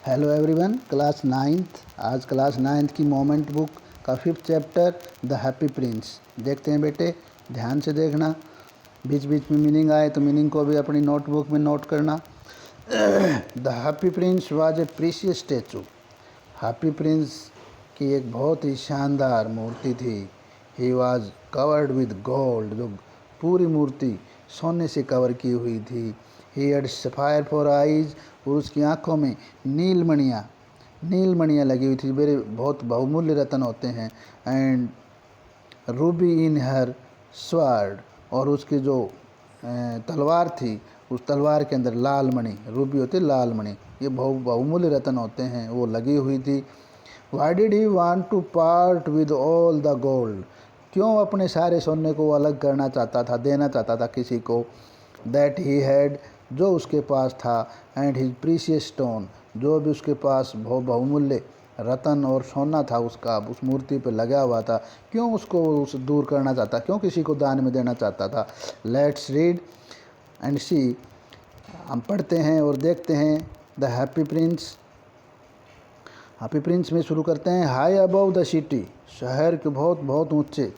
Hello everyone, class ninth. आज class ninth की moment book का 5th chapter the Happy Prince देखते हैं बेटे। ध्यान से देखना, बीच बीच में मीनिंग आए तो मीनिंग को भी अपनी नोटबुक में नोट करना। The Happy Prince was a precious statue. Happy Prince की एक बहुत ही शानदार मूर्ति थी। He was covered with gold, जो पूरी मूर्ति सोने से कवर की हुई थी। He had sapphire for eyes, और उसकी आँखों में नीलमणियाँ लगी हुई थी। मेरे बहुत बहुमूल्य रत्न होते हैं। And Ruby in her sword, और उसकी जो तलवार थी, उस तलवार के अंदर लाल मणि, रूबी होती लाल मणि, ये बहुमूल्य रत्न होते हैं, वो लगी हुई थी। Why did he want to part with all the gold, क्यों अपने सारे सोने को अलग करना चाहता था, देना चाहता था किसी को। दैट ही हैड, जो उसके पास था। एंड हिज प्रीशियस स्टोन, जो भी उसके पास बहुमूल्य रतन और सोना था उसका उस मूर्ति पर लगा हुआ था, क्यों उसको उस दूर करना चाहता, क्यों किसी को दान में देना चाहता था। लेट्स रीड एंड सी, हम पढ़ते हैं और देखते हैं the Happy Prince. Happy Prince में शुरू करते हैं। हाई अबव द सिटी, शहर के बहुत बहुत ऊंचे।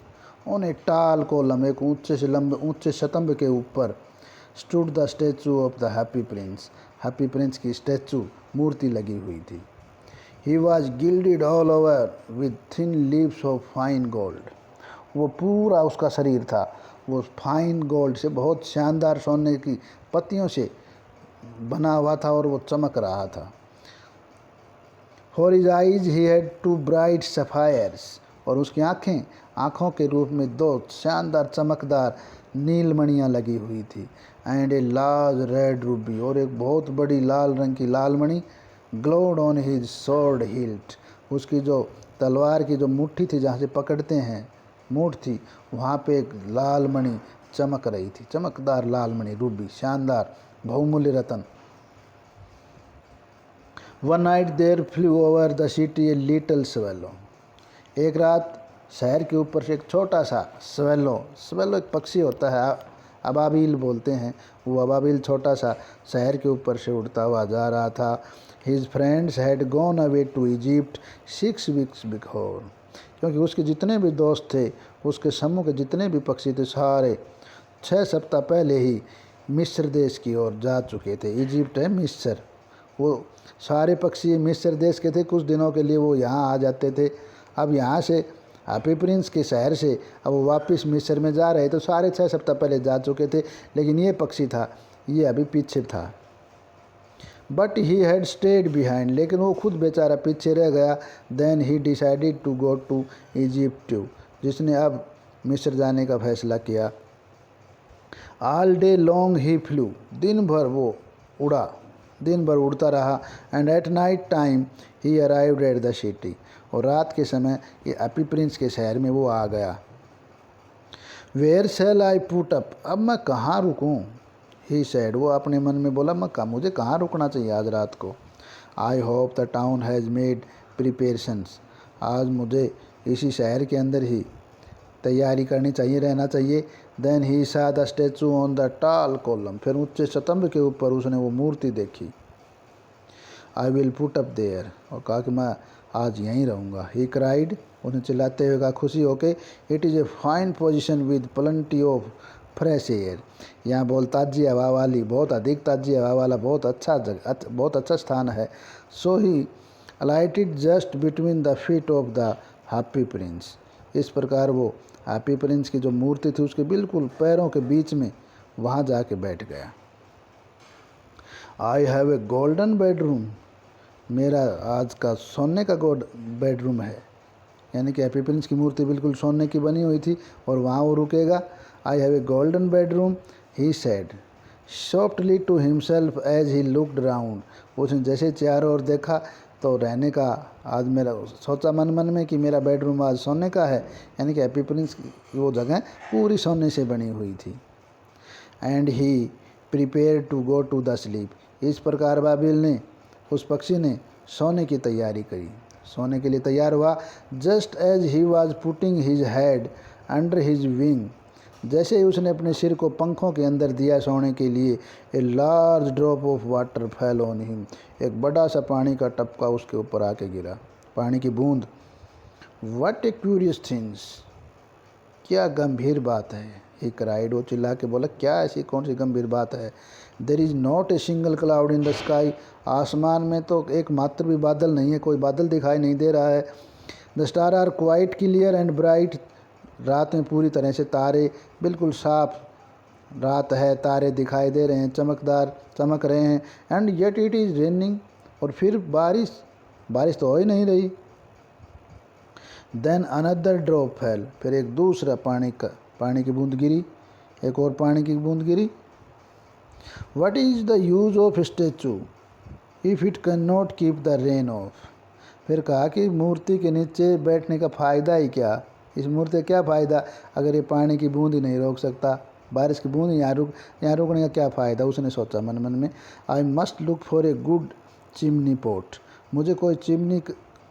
ऑन ए टाल कॉलम, एक ऊंचे स्तंभ के ऊपर। Stood the statue of the Happy Prince, happy Prince की स्टैचू मूर्ति लगी हुई थी। He was gilded all over with thin leaves of fine gold, वो पूरा उसका शरीर था वो फाइन गोल्ड से, बहुत शानदार सोने की पत्तियों से बना हुआ था और वो चमक रहा था। For his eyes he had two bright sapphires, और उसकी आँखों के रूप में दो शानदार चमकदार नीलमणियाँ लगी हुई थी। And a large red ruby, और एक बहुत बड़ी लाल रंग की लाल मणि। Glowed on his sword hilt, उसकी जो तलवार की जो मुट्ठी थी, जहाँ से पकड़ते हैं मूठ थी, वहाँ पे एक लाल मणि चमक रही थी, चमकदार लाल मणि, रूबी, शानदार बहुमूल्य रतन। One night there flew over the city a little swallow, एक रात शहर के ऊपर से एक छोटा सा स्वेलो एक पक्षी होता है, अबाबिल बोलते हैं, वो अबाबिल छोटा सा शहर के ऊपर से उड़ता हुआ जा रहा था। His friends had gone away to Egypt 6 weeks before, क्योंकि उसके जितने भी दोस्त थे, उसके समूह के जितने भी पक्षी थे, सारे 6 सप्ताह पहले ही मिस्र देश की ओर जा चुके थे। इजिप्ट है मिस्र, वो सारे पक्षी मिस्र देश के थे। कुछ दिनों के लिए वो यहाँ आ जाते थे। अब यहाँ से हैप्पी प्रिंस के शहर से अब वो वापस मिस्र में जा रहे, तो सारे 6 सप्ताह पहले जा चुके थे, लेकिन ये पक्षी था, ये अभी पीछे था। But he had stayed behind, लेकिन वो खुद बेचारा पीछे रह गया। Then he decided to go to Egypt, जिसने अब मिस्र जाने का फैसला किया। All day long he flew, दिन भर वो उड़ा, दिन भर उड़ता रहा। And at night time he arrived at the city, और रात के समय ये हैप्पी प्रिंस के शहर में वो आ गया। Where shall I put up, अब मैं कहाँ रुकूँ। ही सैड, वो अपने मन में बोला, मुझे कहाँ रुकना चाहिए आज रात को। I hope the town has made preparations, आज मुझे इसी शहर के अंदर ही तैयारी करनी चाहिए, रहना चाहिए। Then he saw the statue on the tall column, फिर ऊंचे स्तंभ के ऊपर उसने वो मूर्ति देखी। I will put up there, और कहा कि मैं आज यहीं रहूँगा। ही क्राइड, उन्हें चिल्लाते हुए कहा खुशी होके, it is a fine position with plenty of fresh air, यहाँ बहुत ताज़ी हवा वाली, बहुत अधिक ताज़ी हवा वाला बहुत अच्छा स्थान है। So he alighted just between the feet of the Happy Prince, इस प्रकार वो हैप्पी प्रिंस की जो मूर्ति थी उसके बिल्कुल पैरों के बीच में वहाँ जाके बैठ गया। आई हैव ए गोल्डन बेडरूम, मेरा आज का सोने का बेडरूम है, यानी कि हैप्पी प्रिंस की मूर्ति बिल्कुल सोने की बनी हुई थी और वहाँ वो रुकेगा। I have a golden bedroom, he said softly to himself as he looked round, उसने जैसे चारों ओर देखा तो रहने का आज मेरा सोचा मन में कि मेरा बेडरूम आज सोने का है, यानी कि हैप्पी प्रिंस की वो जगह पूरी सोने से बनी हुई थी। And he prepare to go to the sleep, इस प्रकार बाबिल ने, उस पक्षी ने सोने की तैयारी करी, सोने के लिए तैयार हुआ। Just as he was putting his head under his wing, जैसे ही उसने अपने सिर को पंखों के अंदर दिया सोने के लिए, a large drop of water fell on him, एक बड़ा सा पानी का टपका उसके ऊपर आके गिरा, पानी की बूंद। व्हाट ए क्यूरियस थिंग्स, क्या गंभीर बात है। ही क्राइड, वो चिल्ला के बोला, क्या ऐसी कौन सी गंभीर बात है। There is not a single cloud in the sky, आसमान में तो एक मात्र भी बादल नहीं है, कोई बादल दिखाई नहीं दे रहा है। The star are quite clear and bright, रात में पूरी तरह से तारे बिल्कुल साफ रात है, तारे दिखाई दे रहे हैं, चमकदार चमक रहे हैं। And yet it is raining, और फिर बारिश तो हो ही नहीं रही। देन अनदर ड्रॉप फेल, फिर एक दूसरा पानी की बूंद गिरी, एक और पानी की बूंद गिरी। What is the use of statue if it can not keep the rain off, फिर कहा कि मूर्ति के नीचे बैठने का फ़ायदा ही क्या, इस मूर्ति का क्या फ़ायदा अगर ये पानी की बूंद ही नहीं रोक सकता, बारिश की बूंद यहाँ रुकने का क्या फ़ायदा। उसने सोचा मन मन में, I must look for a good chimney pot, मुझे कोई चिमनी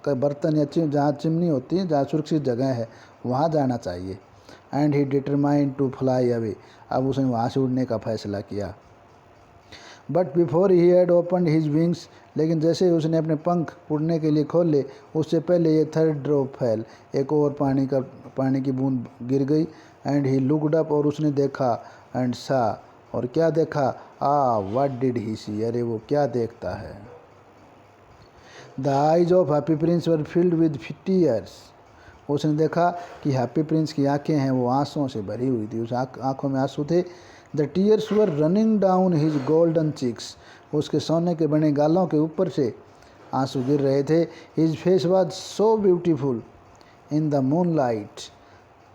का बर्तन या जहाँ चिमनी होती है, जहाँ सुरक्षित जगह है, वहाँ जाना चाहिए। And he determined to fly away, अब उसने वहाँ से उड़ने का फैसला किया। But before he had open his wings, लेकिन जैसे ही उसने अपने पंख उड़ने के लिए खोले, उससे पहले ये थर्ड ड्रॉप फेल, एक और पानी की बूंद गिर गई। एंड ही लुक्ड अप, और उसने देखा। एंड सा, और क्या देखा, व्हाट डिड ही सी, अरे वो क्या देखता है। The eyes of happy Prince were filled with tears, उसने देखा कि हैप्पी प्रिंस की आंखें हैं वो आंसुओं से भरी हुई थी, उस आंखों में आंसू थे। The tears were running down his golden cheeks, उसके सोने के बने गालों के ऊपर से आंसू गिर रहे थे। His face was so beautiful in the moonlight,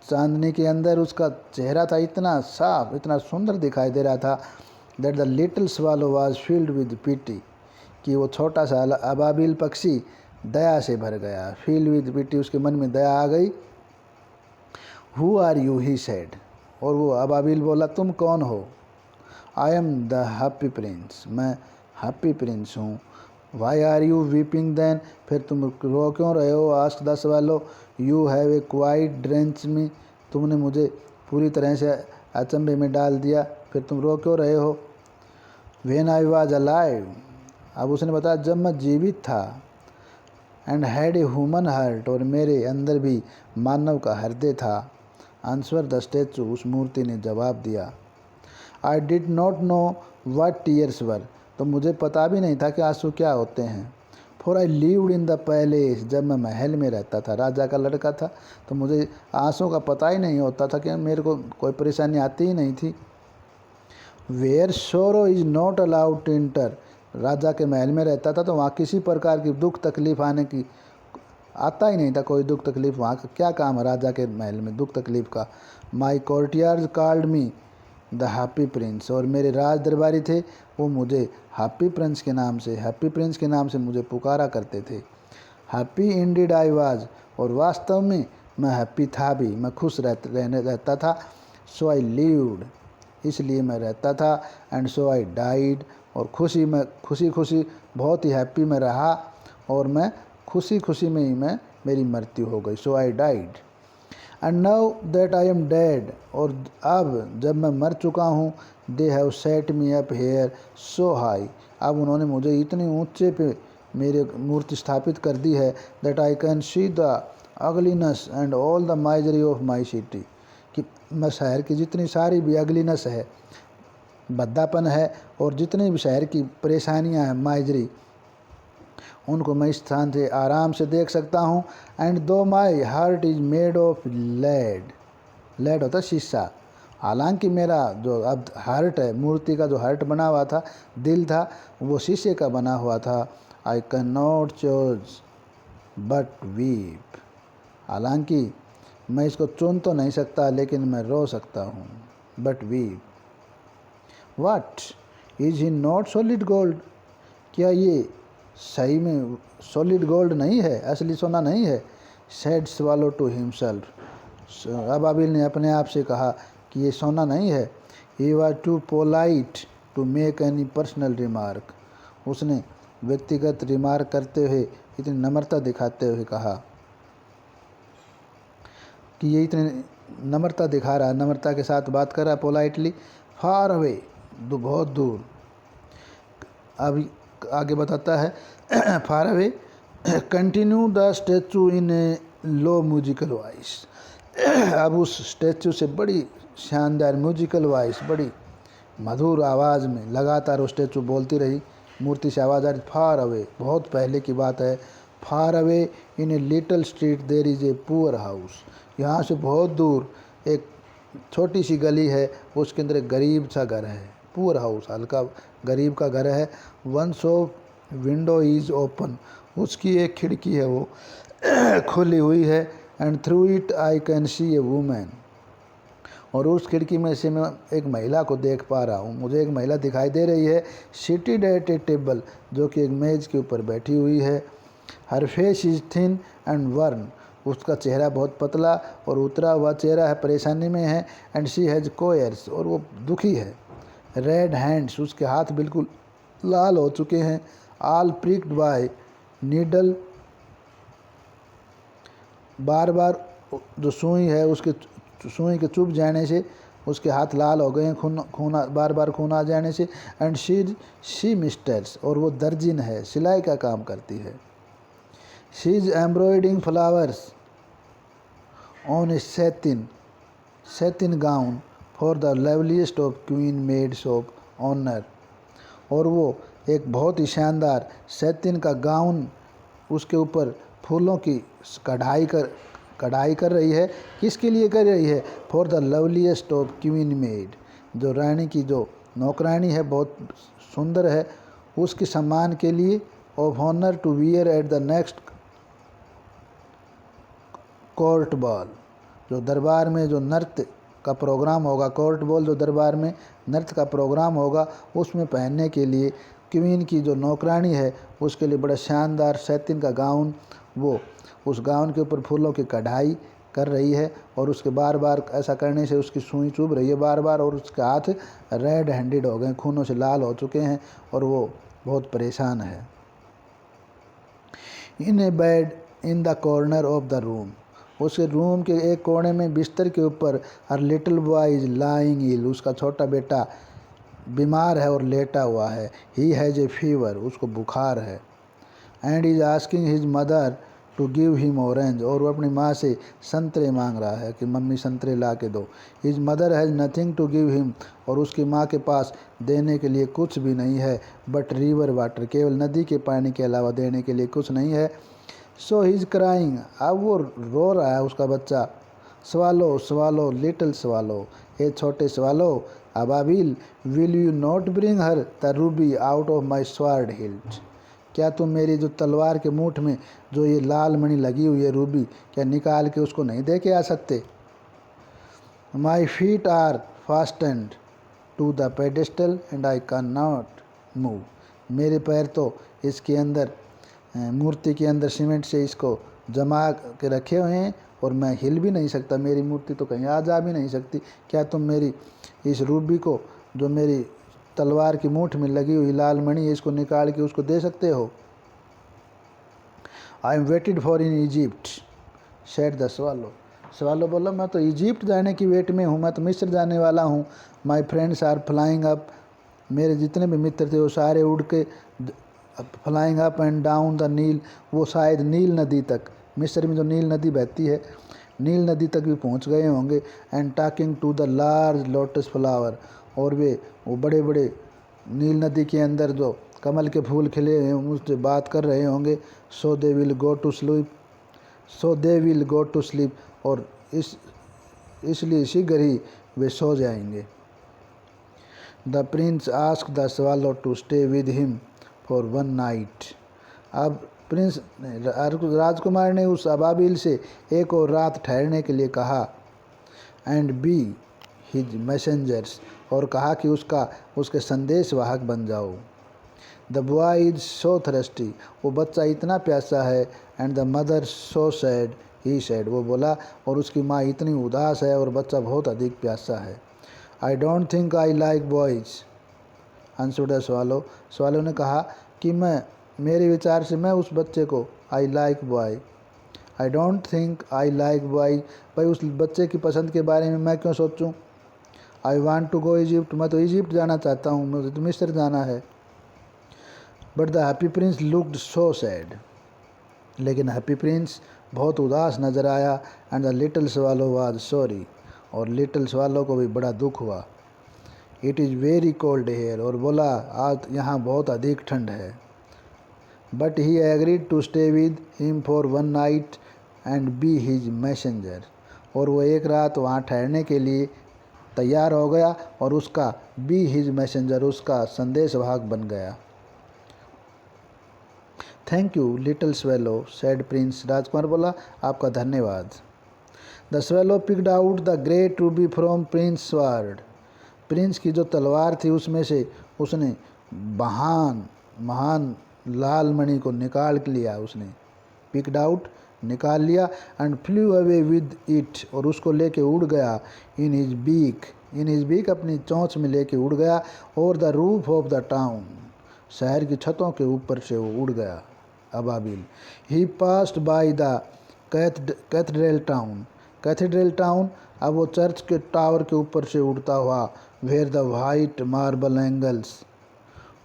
चांदनी के अंदर उसका चेहरा था इतना साफ, इतना सुंदर दिखाई दे रहा था। That the little swallow was filled with pity, कि वो छोटा सा अबाबिल पक्षी दया से भर गया। फील्ड विद पिटी, उसके मन में दया आ गई। Who are you, he said, और वो अबाबिल बोला, तुम कौन हो। I am the Happy Prince, मैं हैप्पी प्रिंस हूँ। Why are you weeping then, फिर तुम रो क्यों रहे हो। Ask the swallow, you have a quite drench me, तुमने मुझे पूरी तरह से अचंभे में डाल दिया, फिर तुम रो क्यों रहे हो। व्हेन आई वाज अलाइव, अब उसने बताया जब मैं जीवित था। And had a human heart, और मेरे अंदर भी मानव का हृदय था। आंसर द स्टैचू, उस मूर्ति ने जवाब दिया। I did not know what tears were, तो मुझे पता भी नहीं था कि आंसू क्या होते हैं। For I lived in the palace, जब मैं महल में रहता था, राजा का लड़का था, तो मुझे आंसू का पता ही नहीं होता था कि मेरे को कोई परेशानी आती ही नहीं थी। Where sorrow is not allowed to enter, राजा के महल में रहता था तो वहाँ किसी प्रकार की दुख तकलीफ आने की आता ही नहीं था, कोई दुख तकलीफ, वहाँ का क्या काम है राजा के महल में दुख तकलीफ का। My courtiers called me the Happy Prince, और मेरे राज दरबारी थे वो मुझे हैप्पी प्रिंस के नाम से मुझे पुकारा करते थे। हैप्पी इंडीड आई वाज, और वास्तव में मैं हैप्पी था भी, मैं खुश रहता था। सो आई लिव्ड, इसलिए मैं रहता था। एंड सो आई डाइड, और खुशी बहुत ही हैप्पी में रहा, और मैं खुशी में ही मेरी मृत्यु हो गई। So I died. And now that I am dead, और अब जब मैं मर चुका हूँ, they have set me up here so high, अब उन्होंने मुझे इतनी ऊंचे पे मेरे मूर्ति स्थापित कर दी है। That I can see the ugliness and all the misery of my city, कि मैं शहर की जितनी सारी भी अगलीनेस है, भद्दापन है, और जितनी भी शहर की परेशानियाँ हैं, माइजरी, उनको मैं इस स्थान से आराम से देख सकता हूँ। And though my heart is made of lead, lead होता है शीशा, हालांकि मेरा जो अब हार्ट है, मूर्ति का जो हार्ट बना हुआ था, दिल था, वो शीशे का बना हुआ था। आई can not choose but weep, हालांकि मैं इसको चुन तो नहीं सकता, लेकिन मैं रो सकता हूँ। But weep. What is he not solid gold, क्या ये सही में सॉलिड गोल्ड नहीं है, असली सोना नहीं है। सेड स्वालो टू हिमसेल्फ, अबाबिल ने अपने आप से कहा कि ये सोना नहीं है। He was too polite to make any personal remark, उसने व्यक्तिगत रिमार्क करते हुए, इतनी नम्रता दिखाते हुए कहा कि ये इतने नम्रता दिखा रहा है, नम्रता के साथ बात कर रहा है पोलाइटली। फार अवे, बहुत दूर। अभी आगे बताता है far away continue the statue in A low musical voice. अब उस स्टैचू से बड़ी शानदार म्यूजिकल वॉइस, बड़ी मधुर आवाज़ में लगातार वो स्टैचू बोलती रही। मूर्ति से आवाज़ आ रही, फार अवे, बहुत पहले की बात है। Far away in a little street there is a poor house. यहाँ से बहुत दूर एक छोटी सी गली है, उसके अंदर एक गरीब सा घर है, पुअर हाउस, हल्का गरीब का घर है। One shop window is open, उसकी एक खिड़की है वो खुली हुई है। And through it I can see A women, और उस खिड़की में से मैं एक महिला को देख पा रहा हूँ, मुझे एक महिला दिखाई दे रही है। सीटेड एट ए टेबल, जो कि एक मेज़ के ऊपर बैठी हुई है। हर फेस इज़ थिन एंड वर्न, उसका चेहरा बहुत पतला और उतरा हुआ चेहरा है, परेशानी में है। एंड शी हैज़ कोयर्स, और वो दुखी है। रेड हैंड्स, उसके हाथ बिल्कुल लाल हो चुके हैं। ऑल प्रिक्ड बाय नीडल, बार बार जो सुई है उसके सुई के चुभ जाने से उसके हाथ लाल हो गए हैं, खून बार बार खून आ जाने से। एंड शी मिस्टर्स, और वो दर्जिन है, सिलाई का काम करती है। She is embroidering flowers on a satin gown for the loveliest of queen maids of honour, और वो एक बहुत ही शानदार सेतिन का गाउन, उसके ऊपर फूलों की कढ़ाई कर रही है। किसके लिए कर रही है? For the loveliest of queen made, जो रानी की जो नौकरानी है, बहुत सुंदर है, उसके सम्मान के लिए। Of honour to wear at the next court ball, जो दरबार में जो नृत्य का प्रोग्राम होगा, कोर्ट बॉल जो दरबार में नृत्य का प्रोग्राम होगा, उसमें पहनने के लिए क्वीन की जो नौकरानी है उसके लिए बड़ा शानदार सैतिन का गाउन, वो उस गाउन के ऊपर फूलों की कढ़ाई कर रही है। और उसके बार बार ऐसा करने से उसकी सुई चुभ रही है बार बार, और उसके हाथ रेड हैंडेड हो गए, खूनों से लाल हो चुके हैं, और वो बहुत परेशान है। In a bed in the corner of the room, उसके रूम के एक कोने में बिस्तर के ऊपर her little boy is lying ill, उसका छोटा बेटा बीमार है और लेटा हुआ है। ही हैज़ ए फीवर, उसको बुखार है। And is asking his mother to give him orange, और वो अपनी माँ से संतरे मांग रहा है कि मम्मी संतरे ला के दो। His mother has nothing to give him, और उसकी माँ के पास देने के लिए कुछ भी नहीं है, बट रिवर वाटर, केवल नदी के पानी के अलावा देने के लिए कुछ नहीं है। सो ही इज़ क्राइंग, अब वो रो रहा है उसका बच्चा। स्वालो स्वालो लिटिल स्वालो, ए छोटे swallow, Ababil, will you not bring her the Ruby out of my sword hilt, क्या तुम मेरी जो तलवार के मूठ में जो ये लाल मणि लगी हुई है रूबी, क्या निकाल के उसको नहीं दे के आ सकते? My feet are fastened to the pedestal and I can not move, मेरे पैर तो इसके अंदर मूर्ति के अंदर सीमेंट से इसको जमा के रखे हुए हैं और मैं हिल भी नहीं सकता, मेरी मूर्ति तो कहीं आ जा भी नहीं सकती। क्या तुम मेरी इस रूबी को जो मेरी तलवार की मूठ में लगी हुई लाल मणि है, इसको निकाल के उसको दे सकते हो? I M waited for in Egypt said the swallow, swallow बोला मैं तो इजिप्ट जाने की वेट में हूँ, मैं तो मिस्र जाने वाला हूँ। My friends are flying up, मेरे जितने भी मित्र थे वो सारे उड़ के flying up and down the Nile, वो शायद नील नदी तक, मिस्र में जो नील नदी बहती है, नील नदी तक भी पहुंच गए होंगे। And talking to the large lotus flower, और वो बड़े बड़े नील नदी के अंदर जो कमल के फूल खिले हैं उनसे बात कर रहे होंगे। So they will go to sleep, और इसलिए शीघ्र ही वे सो जाएंगे। The prince ask the swallow to stay with him for one night, अब प्रिंस राजकुमार ने उस अबाबिल से एक और रात ठहरने के लिए कहा। एंड बी हिज मैसेंजर्स, और कहा कि उसके संदेश वाहक बन जाओ। The boy is so thirsty, वो बच्चा इतना प्यासा है। And the mother so sad, he sad, वो बोला, और उसकी माँ इतनी उदास है और बच्चा बहुत अधिक प्यासा है। I don't think I like boys answered the swallow, swallow ने कहा कि मेरे विचार से मैं उस बच्चे को I like boy I don't think I like boy, भाई उस बच्चे की पसंद के बारे में मैं क्यों सोचूं। I want to go Egypt, मैं तो इजिप्ट जाना चाहता हूँ, मुझे तो मिस्र जाना है। But the Happy Prince looked so sad, लेकिन हैप्पी प्रिंस बहुत उदास नज़र आया। And the little swallow was sorry, और लिटिल स्वैलो को भी बड़ा दुख हुआ। It is very cold here, और बोला आज यहाँ बहुत अधिक ठंड है। But he agreed to stay with him for one night and be his messenger, और वो एक रात वहाँ ठहरने के लिए तैयार हो गया और उसका बी हिज मैसेंजर, उसका संदेशवाहक बन गया। Thank you little swallow said prince, राजकुमार बोला आपका धन्यवाद। The swallow picked out the great ruby from prince sword, prince की जो तलवार थी उसमें से उसने महान लाल मणि को निकाल लिया, उसने पिक्ड आउट निकाल लिया। And flu away with it, और उसको लेके उड़ गया। इन हिज बीक अपनी चोंच में लेके उड़ गया। और the roof of the town, शहर की छतों के ऊपर से वो उड़ गया अबाबिल। He passed by the cathedral town, अब वो चर्च के टावर के ऊपर से उड़ता हुआ। Where the white marble angels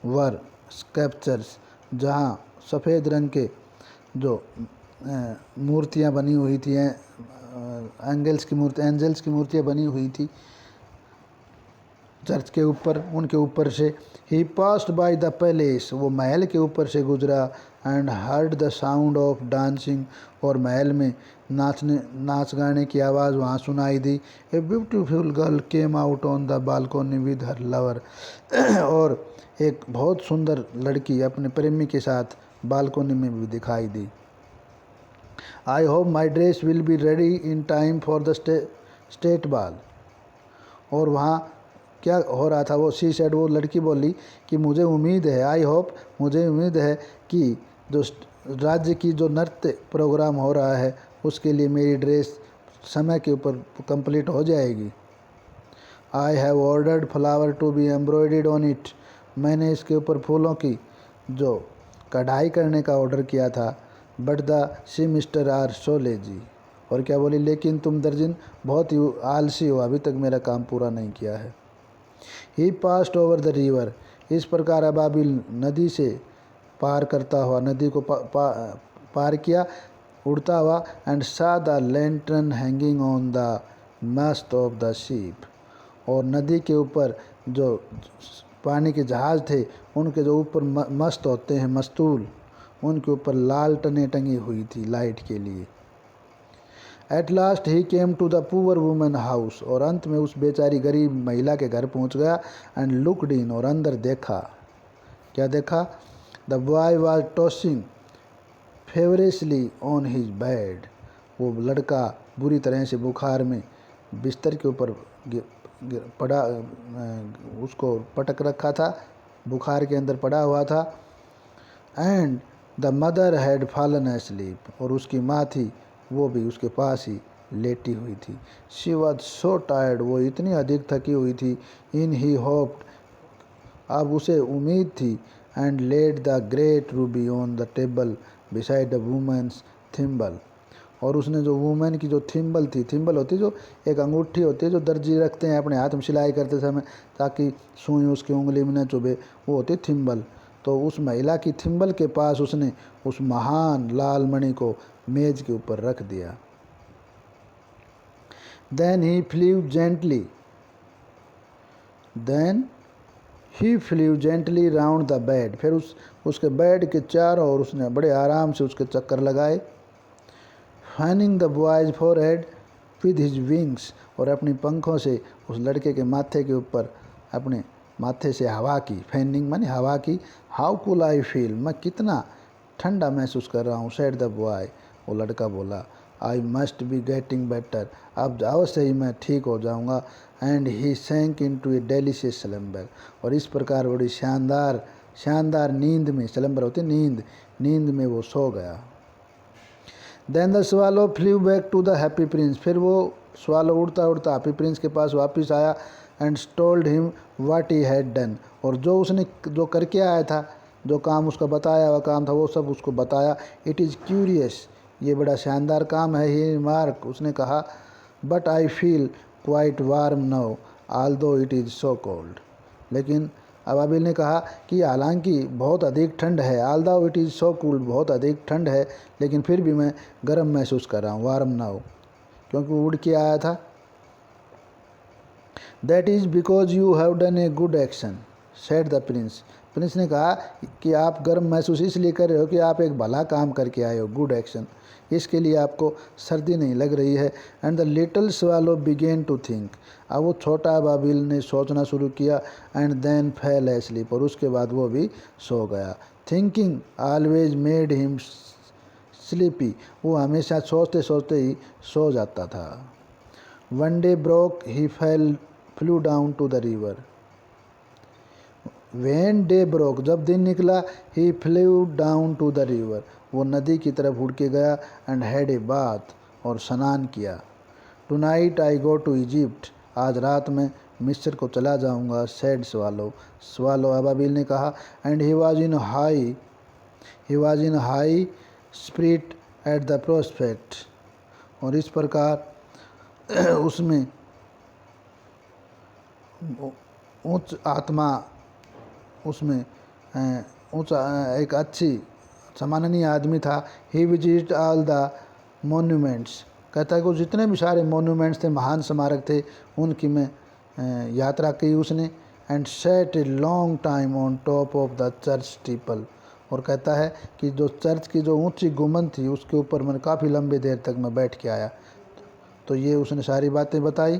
were sculptures, जहाँ सफ़ेद रंग के जो मूर्तियाँ बनी हुई थी, एंजल्स की मूर्तियाँ बनी हुई थी चर्च के ऊपर, उनके ऊपर से। He passed by the palace, वो महल के ऊपर से गुजरा। And heard the sound of dancing, और महल में नाच गाने की आवाज़ वहाँ सुनाई दी। A beautiful girl came out on the balcony with her lover, और एक बहुत सुंदर लड़की अपने प्रेमी के साथ बालकोनी में भी दिखाई दी। I hope my dress will be ready in time for the state ball, और वहाँ क्या हो रहा था, वो सी सेड, वो लड़की बोली कि मुझे उम्मीद है, आई होप, मुझे उम्मीद है कि जो राज्य की जो नृत्य प्रोग्राम हो रहा है उसके लिए मेरी ड्रेस समय के ऊपर कंप्लीट हो जाएगी। I have ordered flower to be embroidered on it, मैंने इसके ऊपर फूलों की जो कढ़ाई करने का ऑर्डर किया था। But the seamstress are so lazy, और क्या बोली, लेकिन तुम दर्जन बहुत ही आलसी हो, अभी तक मेरा काम पूरा नहीं किया है। ही पास्ड ओवर द रिवर, इस प्रकार अबाबिल नदी से पार करता हुआ नदी को पार किया उड़ता हुआ। एंड सा the lantern hanging on the must of the ship, और नदी के ऊपर जो पानी के जहाज़ थे उनके जो ऊपर मस्त होते हैं मस्तूल, उनके ऊपर लालटनें टंगी हुई थी लाइट के लिए। At last he came to the poor woman house, और अंत में उस बेचारी गरीब महिला के घर पहुंच गया। एंड लुक्ड इन, और अंदर देखा, क्या देखा, the boy was tossing feverishly on his bed, वो लड़का बुरी तरह से बुखार में बिस्तर के ऊपर पड़ा, उसको पटक रखा था, बुखार के अंदर पड़ा हुआ था। And the mother had fallen asleep, और उसकी माँ थी वो भी उसके पास ही लेटी हुई थी। शी वॉज सो टायर्ड, वो इतनी अधिक थकी हुई थी। इन ही होप्ड, अब उसे उम्मीद थी। And laid the great ruby on the table beside the woman's thimble, और उसने जो वुमेन की जो थिम्बल थी, थिम्बल होती है जो एक अंगूठी होती है जो दर्जी रखते हैं अपने हाथ में सिलाई करते समय ताकि सुई उसकी उंगली में न चुभे, वो होती है थिम्बल। तो उस महिला की थिम्बल के पास उसने उस महान लाल मणि को मेज के ऊपर रख दिया। Then he flew gently round the bed, फिर उसके बेड के चारों ओर उसने बड़े आराम से उसके चक्कर लगाए। Fanning the boys forehead with his wings, और अपनी पंखों से उस लड़के के माथे के ऊपर अपने माथे से हवा की, फैनिंग माने हवा की। हाउ कूल आई फील, मैं कितना ठंडा महसूस कर रहा हूँ। सेड द बॉय, वो लड़का बोला। I must be getting better, अब अवश्य ही मैं ठीक हो जाऊँगा। And he sank into a delicious slumber, और इस प्रकार बड़ी शानदार नींद में, स्लम्बर होती नींद में वो सो गया। Then the swallow flew back to the Happy Prince, फिर वो स्वालो उड़ता उड़ता हैप्पी प्रिंस के पास वापस आया। And told him what he had done, और जो उसने जो करके आया था, जो काम उसका बताया हुआ काम था वो सब उसको बताया। इट इज़ क्यूरियस ये बड़ा शानदार काम है, ही रिमार्क, उसने कहा। But I feel quite warm now although it is so cold. लेकिन अबाबिल ने कहा कि हालांकि बहुत अधिक ठंड है, although it is so cold, बहुत अधिक ठंड है, लेकिन फिर भी मैं गर्म महसूस कर रहा हूँ, वार्म नाउ, क्योंकि उड़ के आया था। That is because you have done a good action, said the Prince. Prince ने कहा कि आप गर्म महसूस इसलिए कर रहे हो कि आप एक भला काम करके आए हो, गुड एक्शन, इसके लिए आपको सर्दी नहीं लग रही है। And the little swallow began to think, अब वो छोटा अबाबिल ने सोचना शुरू किया। एंड देन फेल एस्लीप, और उसके बाद वो भी सो गया। Thinking always made him sleepy, वो हमेशा सोचते सोचते ही सो जाता था। One day broke he flew down to the river. When day broke, जब दिन निकला, he flew down to the river, वो नदी की तरफ उड़ के गया। एंड हैड ए बाथ, और स्नान किया। Tonight I go to Egypt, आज रात में मिस्र को चला जाऊंगा, सैड स्वालो, स्वालो अबाबिल ने कहा। And he was in high spirit at the prospect, और इस प्रकार उसमें उच्च आत्मा, उसमें एक अच्छी सम्माननीय आदमी था। ही विजिट ऑल द मोन्यूमेंट्स, कहता है कि जितने भी सारे मोन्यूमेंट्स थे, महान स्मारक थे, उनकी में यात्रा की उसने। And set a long time on top of the church steeple, और कहता है कि जो चर्च की जो ऊंची गुम्बद थी उसके ऊपर मैंने काफ़ी लंबी देर तक मैं बैठ के आया। तो ये उसने सारी बातें बताई।